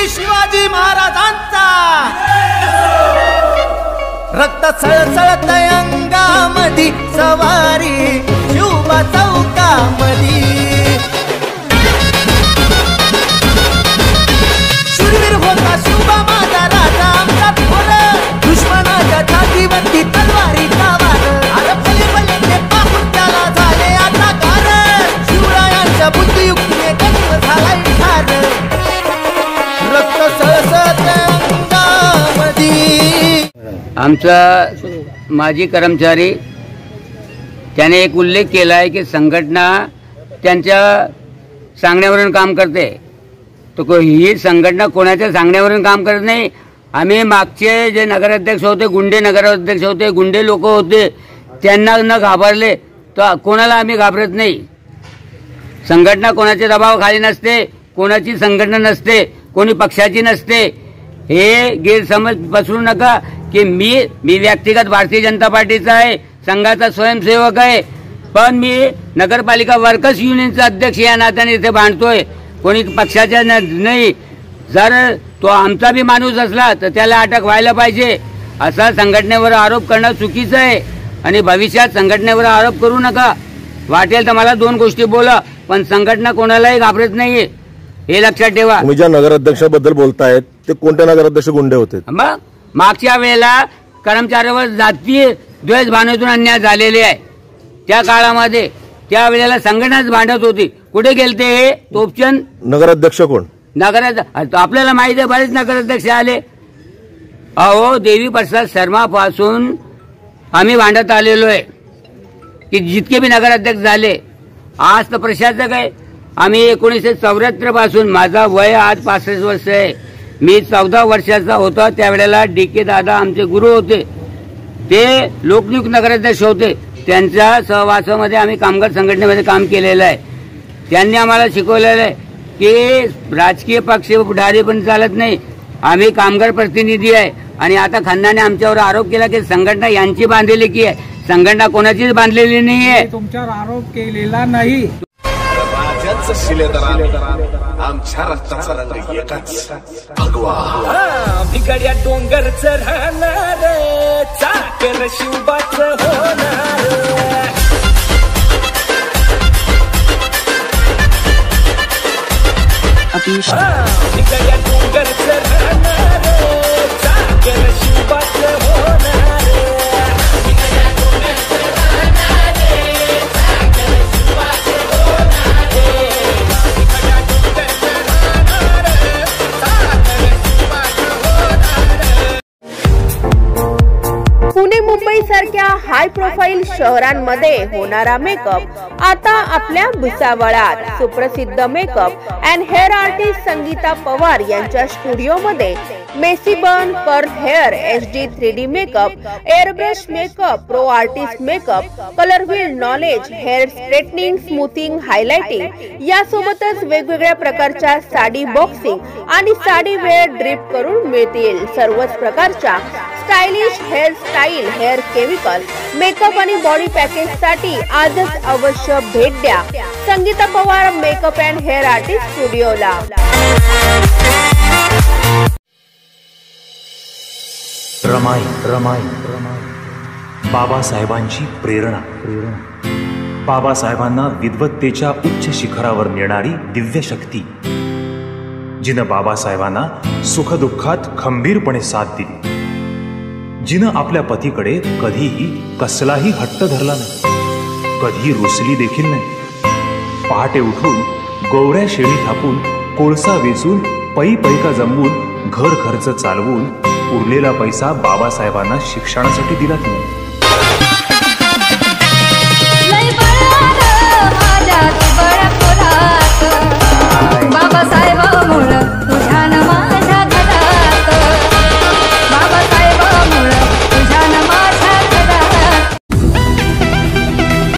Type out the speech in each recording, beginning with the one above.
शिवाजी महाराजांचा रक्त सळसळत अंगामधी सवारी शिवबा चौकामधी शूरवीर होता शिवबा माझा राजा आमचा थोर दुश्मनाच्या छातीवरती तलवारीचा वार अरे भले भले ते पाहून त्याला झाले आता कार शिवरायांच्या बुद्धियुक्तीने गणित झालाय ठार रक्त सळसळत अंगामधी आमचा माजी कर्मचारी त्याने एक उल्लेख केला आहे की संघटना त्यांच्या सांगण्यावरून काम करते. तो ही संघटना कोणाच्या सांगण्यावरून काम करत नाही. आम्ही मागचे जे नगराध्यक्ष होते, गुंडे नगराध्यक्ष होते, गुंडे लोक होते, त्यांना न घाबरले तर कोणाला आम्ही घाबरत नाही. संघटना कोणाच्या दबावाखाली नसते, कोणाची संघटना नसते, कोणी पक्षाची नसते. हे गैरसमज पसरू नका की मी व्यक्तिगत भारतीय जनता पार्टीचा आहे, संघाचा स्वयंसेवक आहे, पण मी नगरपालिका वर्कर्स युनियनचा अध्यक्ष या नात्याने इथे भांडतोय, कोणी पक्षाच्या नाही. जर तो आमचा बी माणूस असला तर त्याला अटक व्हायला पाहिजे. असा संघटनेवर आरोप करणं चुकीचं आहे आणि भविष्यात संघटनेवर आरोप करू नका. वाटेल तर मला दोन गोष्टी बोला, पण संघटना कोणालाही घाबरत नाहीये हे लक्षात ठेवा. तुम्ही ज्या नगराध्यक्षाबद्दल बोलतायत ते कोणत्या नगराध्यक्ष गुंडे होते? मग मागच्या वेळेला कर्मचाऱ्यावर जातीय द्वेष भावनेतून अन्याय झालेले आहे. त्या काळामध्ये त्या वेळेला संघटनाच भांडत होती. कुठे गेलते हे तोपचंद? नगराध्यक्ष कोण? नगराध्यक्ष आपल्याला माहिती आहे, बरेच नगराध्यक्ष आले. अहो देवी प्रसाद शर्मा पासून आम्ही भांडत आलेलो आहे की जितके बी नगराध्यक्ष झाले. आज तर प्रशासक आहे. आम्ही 1974 पासून, माझा वय आज 65 वर्ष आहे. मी 14 वर्षाचा होता त्यावेळेला DK दादा आमचे गुरु होते, ते लोकनियुक्त नगराध्यक्ष होते. त्यांच्या सहवासामध्ये आम्ही कामगार संघटनेमध्ये काम केलेलं आहे. त्यांनी आम्हाला शिकवलेलं आहे की राजकीय पक्ष पुढारी पण चालत नाही, आम्ही कामगार प्रतिनिधी आहे. आणि आता खन्नाने आमच्यावर आरोप केला की संघटना यांची बांधलेली की आहे. संघटना कोणाचीच बांधलेली नाही आहे. तुमच्यावर आरोप केलेला नाही. आमच्या रक्ताचा रंग एकच भगवा. भिगड्या डोंगरच राहणार चाकर शिवबाच होणार. भिगड्या डोंगरच राहणार चाकर शिवबाच होणार. पुणे मुंबई सारख्या हाय प्रोफाईल शहरांमध्ये होणारा मेकअप आता आपल्या भुसावळात. सुप्रसिद्ध makeup and hair artist Sangita Pawar यांच्या स्टुडिओमध्ये messy bun, curl hair, HD 3D makeup, airbrush makeup, pro artist makeup, colour wheel knowledge, hair straightening, smoothing, highlighting यासोबतच वेगवेगळ्या प्रकारच्या साडी बॉक्सिंग आणि साडी वेअर ड्रिप करून मिळतील. सर्वच प्रकारच्या stylish hair style, hair chemical, makeup आणि बॉडी पॅकेज साठी आजच अवश्य भेट द्या Sangita Pawar makeup and hair artist स्टुडिओला. रमाई बाबासाहेबांची प्रेरणा. बाबासाहेबांना विद्वत्तेच्या उच्च शिखरावर नेणारी दिव्य शक्ती, जिनं बाबासाहेबांना सुखदुःखात खंबीरपणे साथ दिली, जिनं आपल्या पतीकडे कधीही कसलाही हट्ट धरला नाही, कधी रुसली देखील नाही. पहाटे उठून गोवऱ्या शेळी थापून, कोळसा वेचून, पैका जमवून, घर खर्च चालवून उरलेला पैसा बाबासाहेबांना शिक्षणासाठी दिला तिने.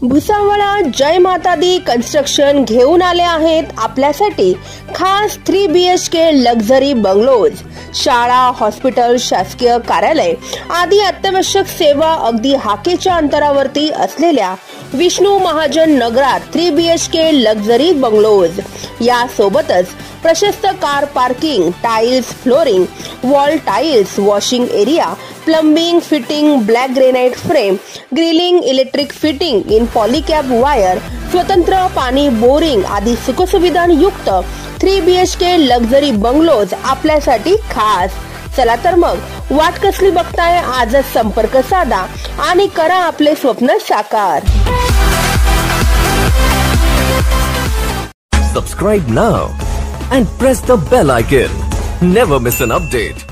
भुसावळा जय माता दी कन्स्ट्रक्शन घेऊन आले आहेत आपल्यासाठी खास 3 BHK लक्झरी बंगलोज. शाळा, हॉस्पिटल, शासकीय कार्यालय आदी अत्यावश्यक सेवा अगदी हाकेच्या अंतरावरती असलेल्या विष्णू महाजन नगरात 3 BHK लक्झरी बंगलोज, यासोबतच प्रशस्त car parking, tiles flooring, wall tiles, washing area, plumbing, fitting, black granite frame, grilling, electric fitting in Polycab wire, स्वतंत्र पाणी बोरिंग आदी सुखसुविधांयुक्त 3 BHK लक्झरी बंगलोज आपल्यासाठी खास. चला तर मग वाट कसली बघताय, आजच संपर्क साधा आणि करा आपले स्वप्न साकार. Subscribe now and press the bell icon. Never miss an update.